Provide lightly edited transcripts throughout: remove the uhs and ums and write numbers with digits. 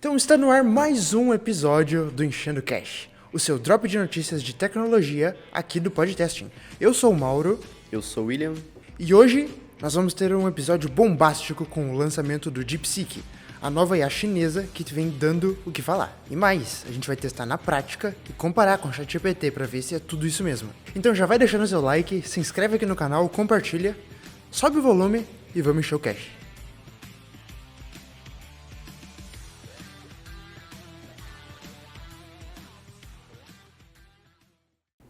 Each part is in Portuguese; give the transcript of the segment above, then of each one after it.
Então está no ar mais um episódio do Enchendo Cash, o seu drop de notícias de tecnologia aqui do Podcasting. Eu sou o Mauro. Eu sou o William. E hoje nós vamos ter um episódio bombástico com o lançamento do DeepSeek, a nova IA chinesa que vem dando o que falar. E mais, a gente vai testar na prática e comparar com o ChatGPT para ver se é tudo isso mesmo. Então já vai deixando seu like, se inscreve aqui no canal, compartilha, sobe o volume e vamos encher o cash.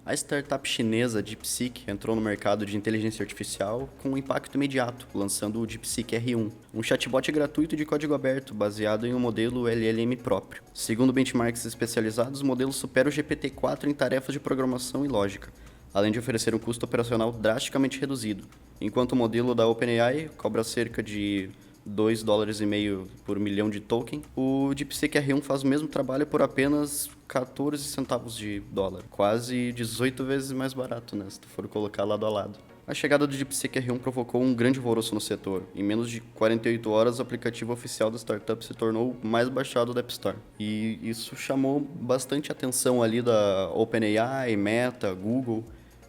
A startup chinesa DeepSeek entrou no mercado de inteligência artificial com um impacto imediato, lançando o DeepSeek R1, um chatbot gratuito de código aberto baseado em um modelo LLM próprio. Segundo benchmarks especializados, o modelo supera o GPT-4 em tarefas de programação e lógica, além de oferecer um custo operacional drasticamente reduzido, enquanto o modelo da OpenAI cobra cerca de $2,5 por milhão de token, o DeepSeek R1 faz o mesmo trabalho por apenas 14 centavos de dólar, quase 18 vezes mais barato, né, se tu for colocar lado a lado. A chegada do DeepSeek R1 provocou um grande alvoroço no setor. Em menos de 48 horas, o aplicativo oficial da startup se tornou o mais baixado da App Store. E isso chamou bastante atenção ali da OpenAI, Meta, Google,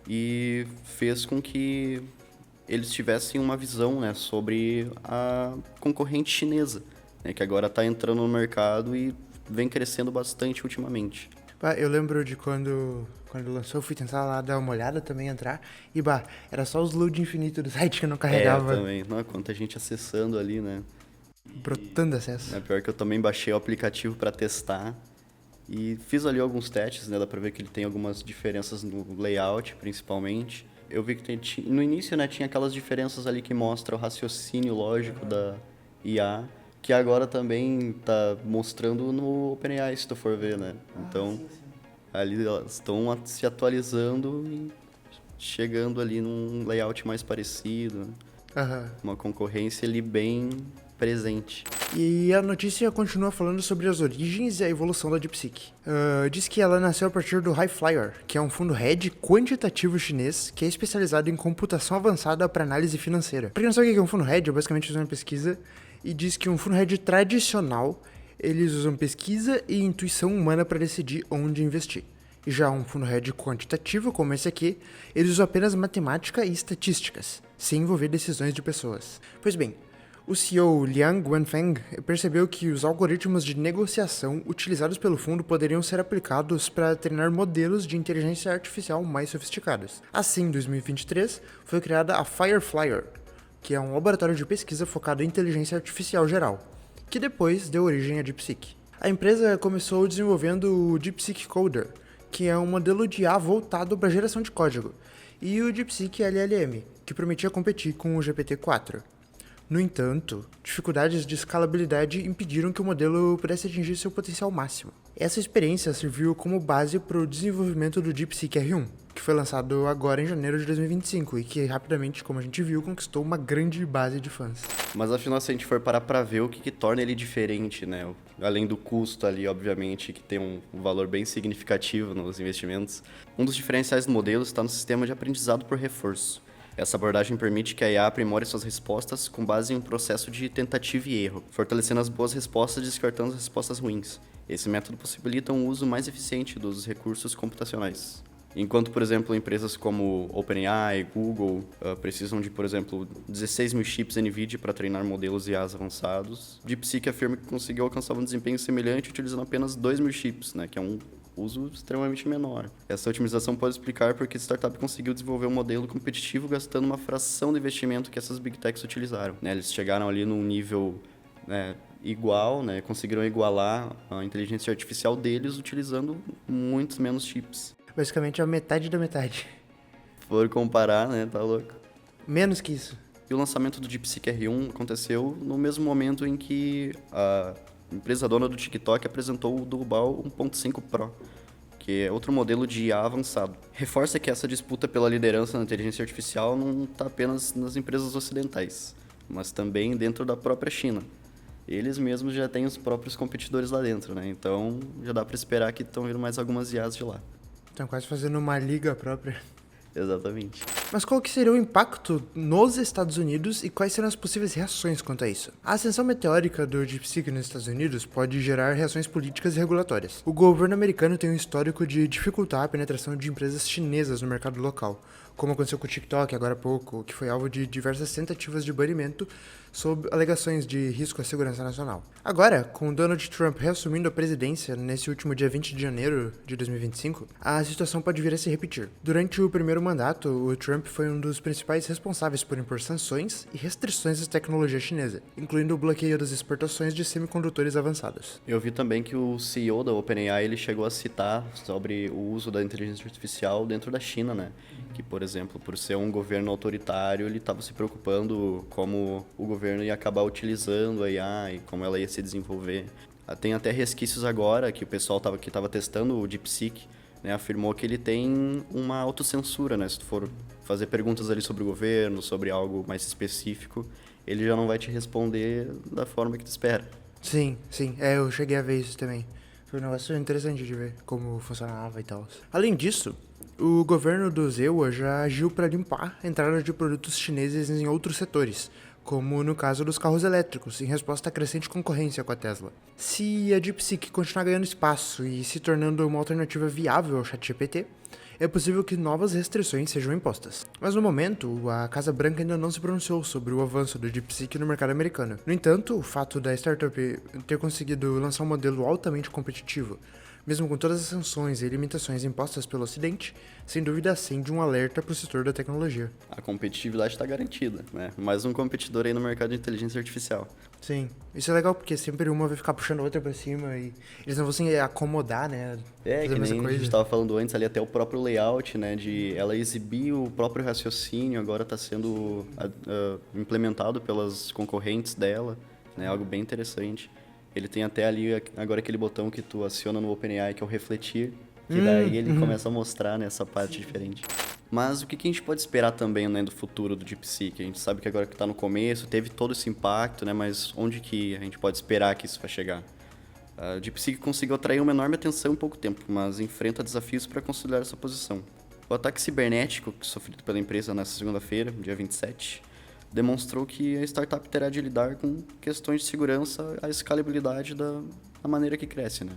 e fez com que eles tivessem uma visão, né, sobre a concorrente chinesa, né, que agora está entrando no mercado e vem crescendo bastante ultimamente. Eu lembro de quando lançou, eu fui tentar lá dar uma olhada também, entrar, e era só os load infinito do site que eu não carregava. Também. Não, quanta gente acessando ali, né? Brotando acesso. É pior que eu também baixei o aplicativo para testar e fiz ali alguns testes, né? Dá para ver que ele tem algumas diferenças no layout, principalmente. Eu vi que no início, né, tinha aquelas diferenças ali que mostram o raciocínio lógico da IA, que agora também tá mostrando no OpenAI, se tu for ver, né? Então, ali elas estão se atualizando e chegando ali num layout mais parecido, né? Uma concorrência ali bem presente. E a notícia continua falando sobre as origens e a evolução da DeepSeek. Diz que ela nasceu a partir do Highflyer, que é um fundo hedge quantitativo chinês que é especializado em computação avançada para análise financeira. Pra quem não sabe o que é um fundo hedge, eu basicamente fiz uma pesquisa e diz que um fundo hedge tradicional, eles usam pesquisa e intuição humana para decidir onde investir. E já um fundo hedge quantitativo, como esse aqui, eles usam apenas matemática e estatísticas, sem envolver decisões de pessoas. Pois bem, o CEO Liang Wenfeng percebeu que os algoritmos de negociação utilizados pelo fundo poderiam ser aplicados para treinar modelos de inteligência artificial mais sofisticados. Assim, em 2023, foi criada a Fireflyer, que é um laboratório de pesquisa focado em inteligência artificial geral, que depois deu origem à DeepSeek. A empresa começou desenvolvendo o DeepSeek Coder, que é um modelo de IA voltado para geração de código, e o DeepSeek LLM, que prometia competir com o GPT-4. No entanto, dificuldades de escalabilidade impediram que o modelo pudesse atingir seu potencial máximo. Essa experiência serviu como base para o desenvolvimento do DeepSeek R1, que foi lançado agora em janeiro de 2025 e que rapidamente, como a gente viu, conquistou uma grande base de fãs. Mas afinal, se a gente for parar para ver o que torna ele diferente, né? Além do custo ali, obviamente, que tem um valor bem significativo nos investimentos, um dos diferenciais do modelo está no sistema de aprendizado por reforço. Essa abordagem permite que a IA aprimore suas respostas com base em um processo de tentativa e erro, fortalecendo as boas respostas e descartando as respostas ruins. Esse método possibilita um uso mais eficiente dos recursos computacionais. Enquanto, por exemplo, empresas como OpenAI, Google precisam de, por exemplo, 16 mil chips NVIDIA para treinar modelos IAs avançados, DeepSeek afirma que conseguiu alcançar um desempenho semelhante utilizando apenas 2 mil chips, né, que é um uso extremamente menor. Essa otimização pode explicar porque a startup conseguiu desenvolver um modelo competitivo gastando uma fração do investimento que essas Big Techs utilizaram, né? Eles chegaram ali num nível, né, igual, né? Conseguiram igualar a inteligência artificial deles utilizando muitos menos chips. Basicamente a metade da metade. For comparar, né? Tá louco. Menos que isso. E o lançamento do DeepSeek R1 aconteceu no mesmo momento em que a empresa dona do TikTok apresentou o Doubao 1.5 Pro, que é outro modelo de IA avançado. Reforça que essa disputa pela liderança na inteligência artificial não está apenas nas empresas ocidentais, mas também dentro da própria China. Eles mesmos já têm os próprios competidores lá dentro, né? Então já dá para esperar que estão vindo mais algumas IAs de lá. Estão quase fazendo uma liga própria. Exatamente. Mas qual que seria o impacto nos Estados Unidos e quais serão as possíveis reações quanto a isso? A ascensão meteórica do DeepSeek nos Estados Unidos pode gerar reações políticas e regulatórias. O governo americano tem um histórico de dificultar a penetração de empresas chinesas no mercado local, como aconteceu com o TikTok agora há pouco, que foi alvo de diversas tentativas de banimento sob alegações de risco à segurança nacional. Agora, com Donald Trump reassumindo a presidência nesse último dia 20 de janeiro de 2025, a situação pode vir a se repetir. Durante o primeiro mandato, o Trump foi um dos principais responsáveis por impor sanções e restrições à tecnologia chinesa, incluindo o bloqueio das exportações de semicondutores avançados. Eu vi também que o CEO da OpenAI ele chegou a citar sobre o uso da inteligência artificial dentro da China, né? Que, por exemplo, por ser um governo autoritário, ele estava se preocupando como o governo ia acabar utilizando a IA e como ela ia se desenvolver. Tem até resquícios agora que o pessoal que estava testando o DeepSeek, né, afirmou que ele tem uma autocensura, né? Se tu for fazer perguntas ali sobre o governo, sobre algo mais específico, ele já não vai te responder da forma que tu espera. Sim, eu cheguei a ver isso também. Foi um negócio interessante de ver como funcionava e tal. Além disso, o governo do Zewa já agiu para limpar a entrada de produtos chineses em outros setores, como no caso dos carros elétricos, em resposta à crescente concorrência com a Tesla. Se a DeepSeek continuar ganhando espaço e se tornando uma alternativa viável ao ChatGPT, é possível que novas restrições sejam impostas. Mas no momento, a Casa Branca ainda não se pronunciou sobre o avanço do DeepSeek no mercado americano. No entanto, o fato da startup ter conseguido lançar um modelo altamente competitivo, mesmo com todas as sanções e limitações impostas pelo Ocidente, sem dúvida acende um alerta para o setor da tecnologia. A competitividade está garantida, né? Mais um competidor aí no mercado de inteligência artificial. Sim, isso é legal porque sempre uma vai ficar puxando a outra pra cima e eles não vão se acomodar, né? Que nem a gente estava falando antes ali, até o próprio layout, né? De ela exibir o próprio raciocínio, agora está sendo implementado pelas concorrentes dela, né? Algo bem interessante. Ele tem até ali agora aquele botão que tu aciona no OpenAI, que é o refletir, que daí ele começa a mostrar, né, essa parte diferente. Mas o que a gente pode esperar também, né, do futuro do DeepSeek? A gente sabe que agora que está no começo, teve todo esse impacto, né, mas onde que a gente pode esperar que isso vai chegar? A DeepSeek conseguiu atrair uma enorme atenção em pouco tempo, mas enfrenta desafios para consolidar essa posição. O ataque cibernético sofrido pela empresa nessa segunda-feira, dia 27, demonstrou que a startup terá de lidar com questões de segurança, a escalabilidade da maneira que cresce, né?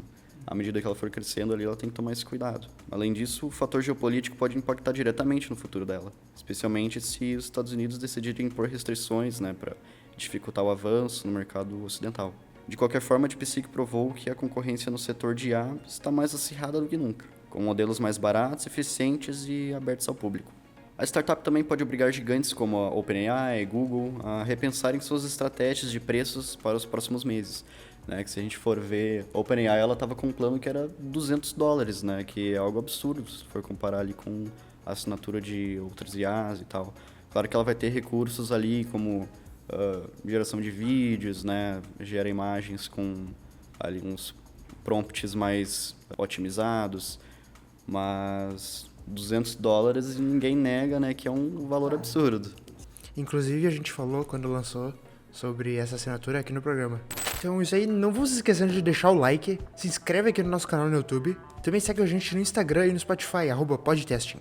À medida que ela for crescendo ali, ela tem que tomar esse cuidado. Além disso, o fator geopolítico pode impactar diretamente no futuro dela, especialmente se os Estados Unidos decidirem impor restrições, né, para dificultar o avanço no mercado ocidental. De qualquer forma, a DeepSeek provou que a concorrência no setor de IA está mais acirrada do que nunca, com modelos mais baratos, eficientes e abertos ao público. A startup também pode obrigar gigantes como a OpenAI e Google a repensarem suas estratégias de preços para os próximos meses. Né? Que se a gente for ver, a OpenAI estava com um plano que era $200, né? Que é algo absurdo se for comparar ali com a assinatura de outras IAs e tal. Claro que ela vai ter recursos ali como geração de vídeos, né? Gera imagens com ali uns prompts mais otimizados, mas $200 e ninguém nega, né, que é um valor absurdo. Inclusive, a gente falou quando lançou sobre essa assinatura aqui no programa. Então, isso aí, não vamos se esquecendo de deixar o like, se inscreve aqui no nosso canal no YouTube, também segue a gente no Instagram e no Spotify, @podtesting.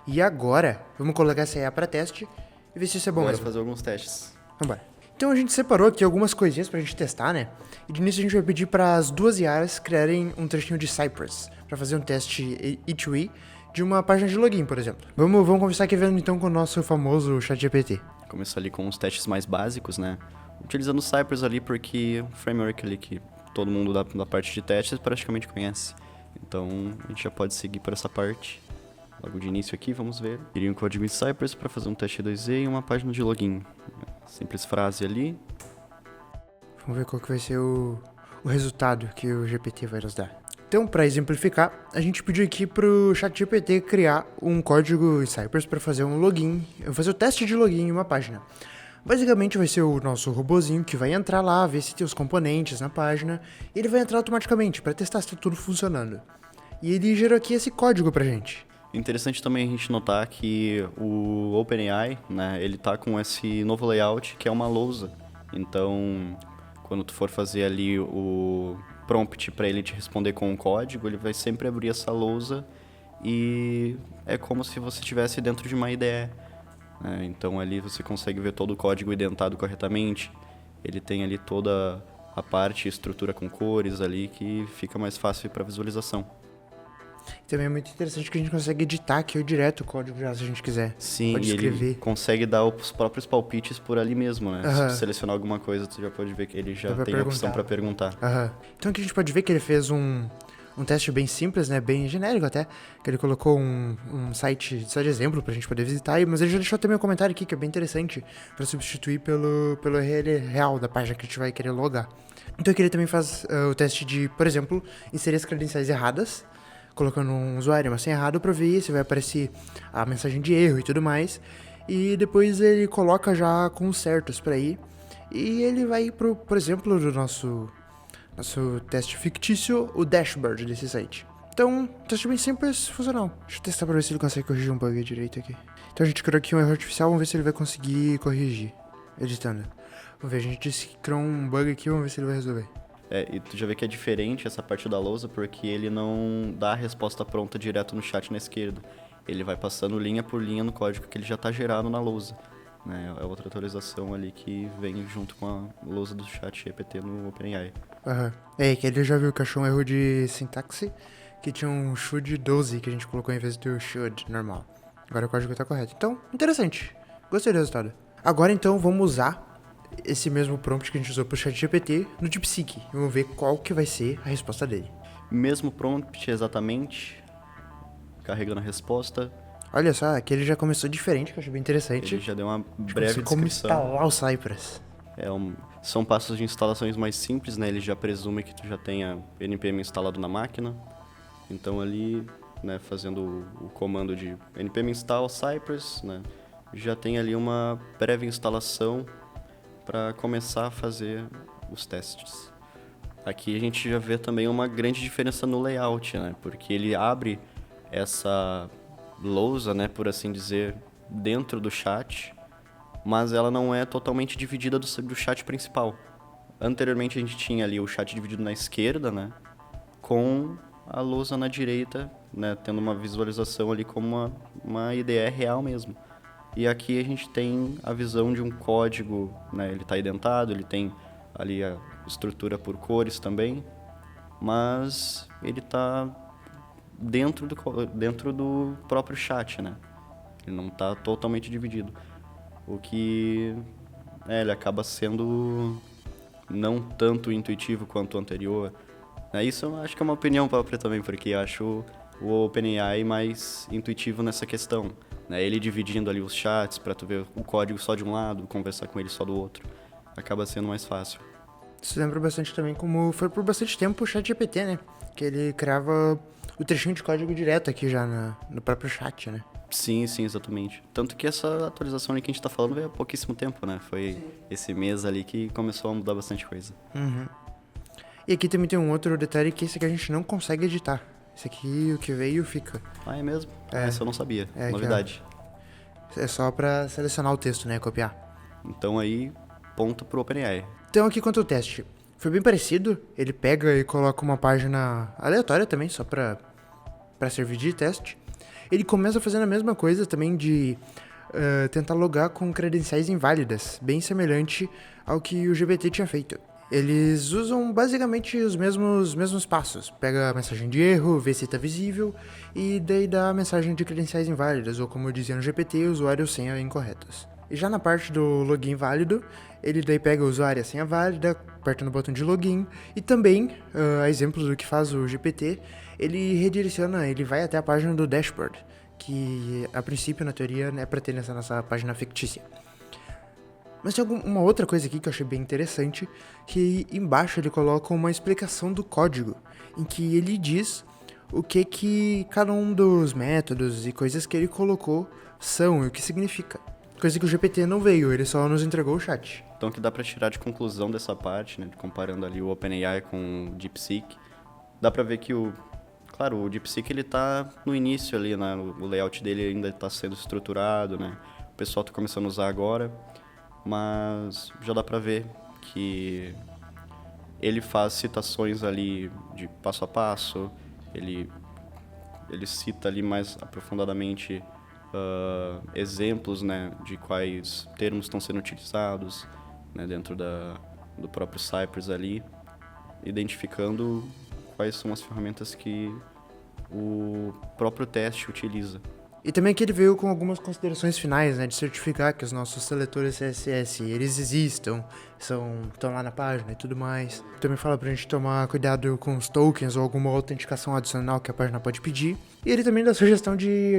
E agora, vamos colocar essa IA pra teste e ver se isso é bom Bora mesmo. fazer alguns testes. Vambora. Então a gente separou aqui algumas coisinhas pra gente testar, né? E de início a gente vai pedir para as duas IAs criarem um trechinho de Cypress, pra fazer um teste E2E de uma página de login, por exemplo. Vamos conversar aqui vendo então com o nosso famoso ChatGPT. Começou ali com os testes mais básicos, né? Utilizando o Cypress ali porque o framework ali que todo mundo da parte de testes praticamente conhece. Então a gente já pode seguir por essa parte. Logo de início aqui, vamos ver. Queria um código em Cypress para fazer um teste 2E e uma página de login. Simples frase ali. Vamos ver qual que vai ser o resultado que o GPT vai nos dar. Então, para exemplificar, a gente pediu aqui pro ChatGPT criar um código em Cypress para fazer um login, fazer o teste de login em uma página. Basicamente vai ser o nosso robozinho que vai entrar lá, ver se tem os componentes na página, e ele vai entrar automaticamente para testar se está tudo funcionando. E ele gerou aqui esse código pra gente. Interessante também a gente notar que o OpenAI, né, ele tá com esse novo layout que é uma lousa. Então, quando tu for fazer ali o prompt para ele te responder com um código, ele vai sempre abrir essa lousa e é como se você estivesse dentro de uma IDE. Né? Então ali você consegue ver todo o código identado corretamente. Ele tem ali toda a parte estrutura com cores ali que fica mais fácil para visualização. Também é muito interessante que a gente consegue editar aqui direto o código já, se a gente quiser. Sim, Pode e escrever. ele consegue dar os próprios palpites por ali mesmo, né? Aham. Se tu selecionar alguma coisa, tu já pode ver que ele já Dá pra tem a opção perguntar. para perguntar. Aham. Então aqui a gente pode ver que ele fez um teste bem simples, né? Bem genérico até. Que ele colocou um site só de exemplo pra gente poder visitar. Mas ele já deixou também um comentário aqui que é bem interessante pra substituir pelo URL real da página que a gente vai querer logar. Então aqui ele também faz o teste de, por exemplo, inserir as credenciais erradas, colocando um usuário e uma senha errada pra ver se vai aparecer a mensagem de erro e tudo mais. E depois ele coloca já com os certos pra ir. E ele vai pro, por exemplo, do nosso teste fictício, o dashboard desse site. Então, teste bem simples, funcional. Deixa eu testar pra ver se ele consegue corrigir um bug direito aqui. Então a gente criou aqui um erro artificial, vamos ver se ele vai conseguir corrigir, editando. Vamos ver, a gente disse que criou um bug aqui, vamos ver se ele vai resolver. E tu já vê que é diferente essa parte da lousa, porque ele não dá a resposta pronta direto no chat na esquerda. Ele vai passando linha por linha no código que ele já está gerado na lousa. Né? É outra atualização ali que vem junto com a lousa do chat GPT no OpenAI. Aham. É, que ele já viu que achou um erro de sintaxe, que tinha um should 12 que a gente colocou em vez do should normal. Agora o código tá correto. Então, interessante. Gostei do resultado. Agora então vamos usar esse mesmo prompt que a gente usou pro chat GPT no DeepSeek. E vamos ver qual que vai ser a resposta dele. Mesmo prompt, exatamente. Carregando a resposta. Olha só, aqui ele já começou diferente, que eu achei bem interessante. Ele já deu uma breve Como descrição. instalar o Cypress. São passos de instalações mais simples, né? Ele já presume que tu já tenha npm instalado na máquina. Então ali, né, fazendo o comando de npm install Cypress, né, já tem ali uma breve instalação para começar a fazer os testes. Aqui a gente já vê também uma grande diferença no layout, né? Porque ele abre essa lousa, né, por assim dizer, dentro do chat, mas ela não é totalmente dividida do chat principal. Anteriormente a gente tinha ali o chat dividido na esquerda, né, com a lousa na direita, né, tendo uma visualização ali como uma IDE real mesmo. E aqui a gente tem a visão de um código, né, ele está identado, ele tem ali a estrutura por cores também, mas ele está dentro do próprio chat, né? Ele não está totalmente dividido. O que ele acaba sendo não tanto intuitivo quanto o anterior. Isso eu acho que é uma opinião própria também, porque eu acho o OpenAI mais intuitivo nessa questão. Ele dividindo ali os chats para tu ver o código só de um lado, conversar com ele só do outro. Acaba sendo mais fácil. Isso lembra bastante também como foi por bastante tempo o ChatGPT, né? Que ele criava o trechinho de código direto aqui já no próprio chat, né? Sim, exatamente. Tanto que essa atualização ali que a gente tá falando veio há pouquíssimo tempo, né? Foi esse mês ali que começou a mudar bastante coisa. Uhum. E aqui também tem um outro detalhe que esse aqui a gente não consegue editar. Esse aqui, o que veio, fica. Ah, é mesmo? É. Essa eu não sabia. É, Novidade. É só pra selecionar o texto, né? Copiar. Então aí, ponto pro OpenAI. Então aqui quanto ao teste. Foi bem parecido. Ele pega e coloca uma página aleatória também, só pra servir de teste. Ele começa fazendo a mesma coisa também de tentar logar com credenciais inválidas, bem semelhante ao que o GPT tinha feito. Eles usam basicamente os mesmos passos. Pega a mensagem de erro, vê se está visível, e daí dá a mensagem de credenciais inválidas, ou como eu dizia no GPT, usuário ou senha incorretos. E já na parte do login válido, ele daí pega o usuário e a senha válida, aperta no botão de login, e também, a exemplo do que faz o GPT, ele redireciona, ele vai até a página do dashboard, que a princípio, na teoria, é para ter nessa nossa página fictícia. Mas tem uma outra coisa aqui que eu achei bem interessante, que embaixo ele coloca uma explicação do código, em que ele diz o que cada um dos métodos e coisas que ele colocou são e o que significa. Coisa que o GPT não veio, ele só nos entregou o chat. Então o que dá pra tirar de conclusão dessa parte, né, comparando ali o OpenAI com o DeepSeek, dá pra ver que o DeepSeek ele tá no início ali, né, o layout dele ainda tá sendo estruturado, né, o pessoal tá começando a usar agora, mas já dá pra ver que ele faz citações ali de passo a passo, ele ele cita ali mais aprofundadamente exemplos, né, de quais termos estão sendo utilizados, né, dentro do próprio Cypress ali, identificando quais são as ferramentas que o próprio teste utiliza. E também que ele veio com algumas considerações finais, né, de certificar que os nossos seletores CSS, eles existam, estão lá na página e tudo mais. Também fala pra gente tomar cuidado com os tokens ou alguma autenticação adicional que a página pode pedir. E ele também dá sugestão de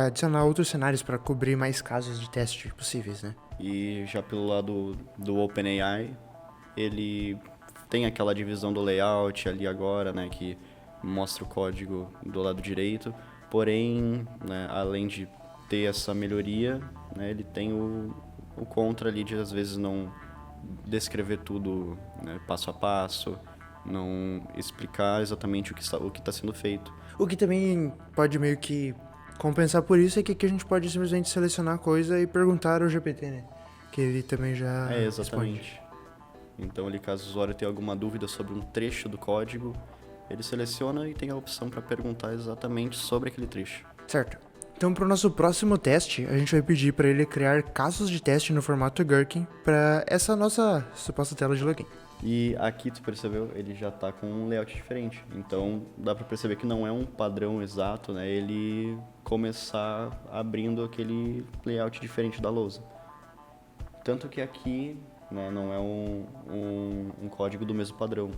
adicionar outros cenários para cobrir mais casos de teste possíveis, né. E já pelo lado do OpenAI, ele tem aquela divisão do layout ali agora, né, que mostra o código do lado direito. Porém, né, além de ter essa melhoria, né, ele tem o contra ali de às vezes não descrever tudo, né, passo a passo, não explicar exatamente o que está sendo feito. O que também pode meio que compensar por isso é que aqui a gente pode simplesmente selecionar a coisa e perguntar ao GPT, né? Que ele também já exatamente. responde. Então, ali, caso o usuário tenha alguma dúvida sobre um trecho do código, ele seleciona e tem a opção para perguntar exatamente sobre aquele trecho. Certo. Então, para o nosso próximo teste, a gente vai pedir para ele criar casos de teste no formato Gherkin para essa nossa suposta tela de login. E aqui, tu percebeu, ele já está com um layout diferente. Então, dá para perceber que não é um padrão exato, né? Ele começar abrindo aquele layout diferente da lousa. Tanto que aqui, né, não é um código do mesmo padrão.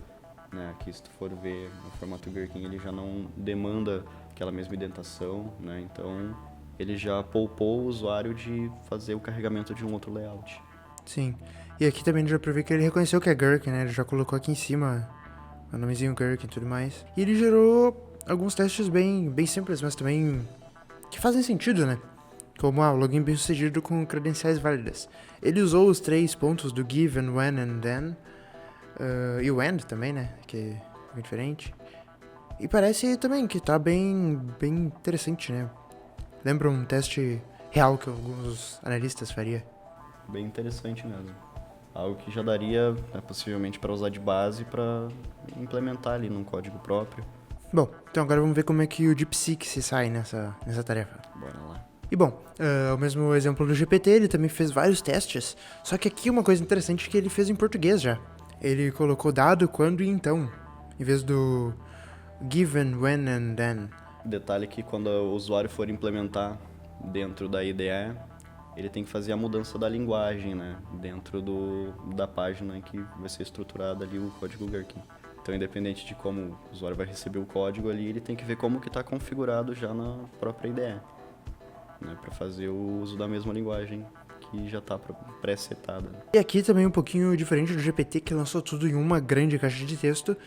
Né, aqui, se tu for ver no formato Gherkin, ele já não demanda aquela mesma indentação, né, então ele já poupou o usuário de fazer o carregamento de um outro layout. Sim, e aqui também já pra ver que ele reconheceu que é Gherkin, né, ele já colocou aqui em cima o nomezinho Gherkin e tudo mais. E ele gerou alguns testes bem simples, mas também que fazem sentido, né, como o login bem sucedido com credenciais válidas. Ele usou os 3 pontos do give, and when, and then, e o end também, né, que é diferente. E parece também que tá bem interessante, né. Lembra um teste real que alguns analistas fariam. Bem interessante mesmo. Algo que já daria, né, possivelmente, para usar de base para implementar ali num código próprio. Bom, então agora vamos ver como é que o DeepSeek se sai nessa tarefa. Bora lá. E bom, o mesmo exemplo do GPT, ele também fez vários testes, só que aqui uma coisa interessante é que ele fez em português já. Ele colocou dado, quando e então, em vez do given, when and then. Detalhe que quando o usuário for implementar dentro da IDE, ele tem que fazer a mudança da linguagem, né, dentro da página que vai ser estruturada ali o código Gherkin. Então, independente de como o usuário vai receber o código ali, ele tem que ver como que está configurado já na própria IDE, né, para fazer o uso da mesma linguagem que já está pré-setada. E aqui também um pouquinho diferente do GPT, que lançou tudo em uma grande caixa de texto.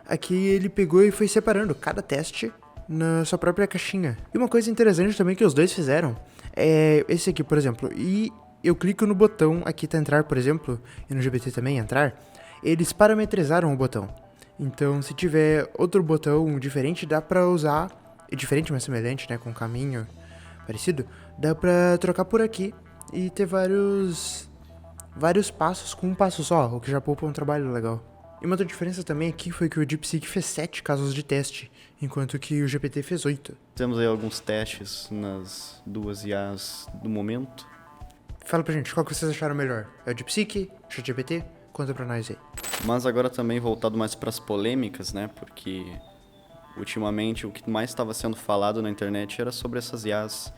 Aqui ele pegou e foi separando cada teste na sua própria caixinha. E uma coisa interessante também que os dois fizeram é esse aqui, por exemplo. E eu clico no botão aqui tá entrar, por exemplo, e no GPT também entrar, eles parametrizaram o botão. Então, se tiver outro botão diferente, dá pra usar, diferente mas semelhante, né, com um caminho parecido, dá pra trocar por aqui e ter vários passos com um passo só, o que já poupa um trabalho legal. E uma outra diferença também aqui foi que o DeepSeek fez 7 casos de teste, enquanto que o GPT fez 8. Temos aí alguns testes nas duas IAs do momento. Fala pra gente, qual que vocês acharam melhor? É o DeepSeek? O ChatGPT? Conta pra nós aí. Mas agora também voltado mais para as polêmicas, né? Porque ultimamente o que mais estava sendo falado na internet era sobre essas IAs.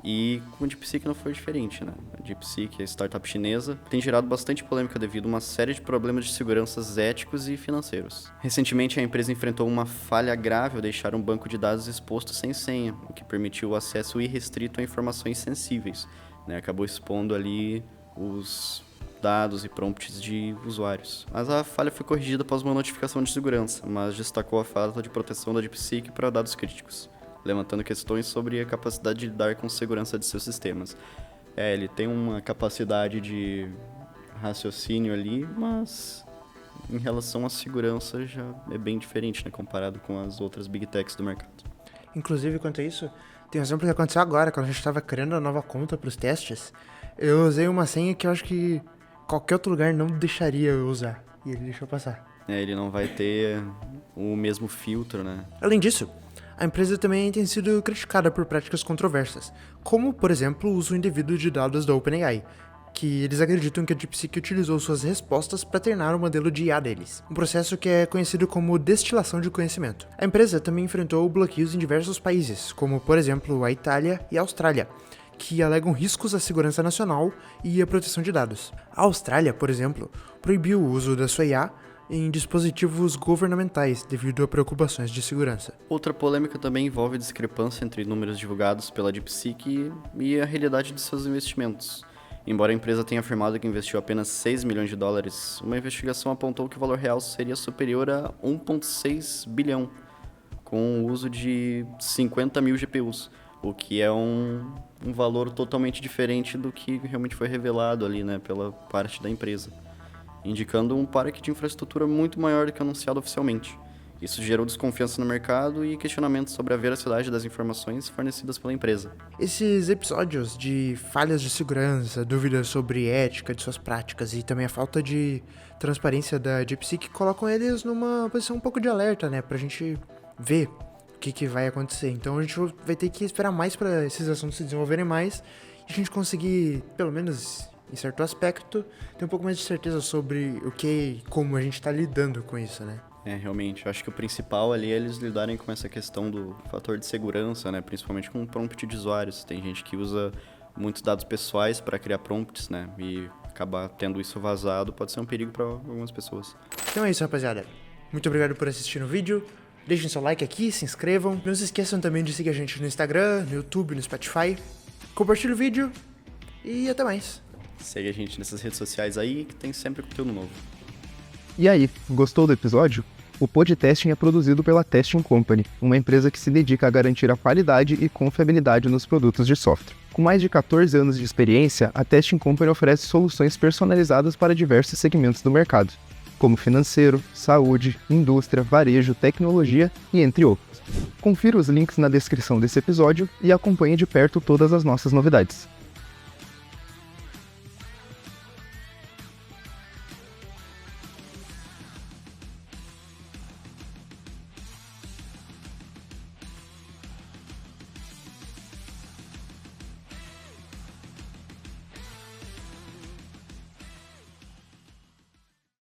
E com o DeepSeek não foi diferente, né? A DeepSeek, a startup chinesa, tem gerado bastante polêmica devido a uma série de problemas de segurança éticos e financeiros. Recentemente, a empresa enfrentou uma falha grave ao deixar um banco de dados exposto sem senha, o que permitiu o acesso irrestrito a informações sensíveis, né? Acabou expondo ali os dados e prompts de usuários. Mas a falha foi corrigida após uma notificação de segurança, mas destacou a falta de proteção da DeepSeek para dados críticos, levantando questões sobre a capacidade de lidar com segurança de seus sistemas. Ele tem uma capacidade de raciocínio ali, mas em relação à segurança já é bem diferente, né, comparado com as outras Big Techs do mercado. Inclusive, quanto a isso, tem um exemplo que aconteceu agora, quando a gente estava criando a nova conta para os testes. Eu usei uma senha que eu acho que qualquer outro lugar não deixaria eu usar, e ele deixou passar. Ele não vai ter o mesmo filtro, né? Além disso, A empresa também tem sido criticada por práticas controversas, como, por exemplo, o uso indevido de dados da OpenAI, que eles acreditam que a DeepSeek utilizou suas respostas para treinar o modelo de IA deles, um processo que é conhecido como destilação de conhecimento. A empresa também enfrentou bloqueios em diversos países, como, por exemplo, a Itália e a Austrália, que alegam riscos à segurança nacional e à proteção de dados. A Austrália, por exemplo, proibiu o uso da sua IA em dispositivos governamentais devido a preocupações de segurança. Outra polêmica também envolve a discrepância entre números divulgados pela DeepSeek e a realidade de seus investimentos. Embora a empresa tenha afirmado que investiu apenas 6 milhões de dólares, uma investigação apontou que o valor real seria superior a 1,6 bilhão, com o uso de 50 mil GPUs, o que é um valor totalmente diferente do que realmente foi revelado ali, né, pela parte da empresa, indicando um parque de infraestrutura muito maior do que anunciado oficialmente. Isso gerou desconfiança no mercado e questionamentos sobre a veracidade das informações fornecidas pela empresa. Esses episódios de falhas de segurança, dúvidas sobre ética de suas práticas e também a falta de transparência da DeepSeek colocam eles numa posição um pouco de alerta, né, pra gente ver o que vai acontecer. Então a gente vai ter que esperar mais para esses assuntos se desenvolverem mais e a gente conseguir, pelo menos em certo aspecto, ter um pouco mais de certeza sobre o que e como a gente tá lidando com isso, né. Realmente, eu acho que o principal ali é eles lidarem com essa questão do fator de segurança, né? Principalmente com o prompt de usuários. Tem gente que usa muitos dados pessoais para criar prompts, né? E acabar tendo isso vazado pode ser um perigo para algumas pessoas. Então é isso, rapaziada. Muito obrigado por assistir o vídeo. Deixem seu like aqui, se inscrevam. Não se esqueçam também de seguir a gente no Instagram, no YouTube, no Spotify. Compartilhe o vídeo e até mais. Segue a gente nessas redes sociais aí que tem sempre conteúdo novo. E aí, gostou do episódio? O Podcasting é produzido pela Testing Company, uma empresa que se dedica a garantir a qualidade e confiabilidade nos produtos de software. Com mais de 14 anos de experiência, a Testing Company oferece soluções personalizadas para diversos segmentos do mercado, como financeiro, saúde, indústria, varejo, tecnologia e entre outros. Confira os links na descrição desse episódio e acompanhe de perto todas as nossas novidades.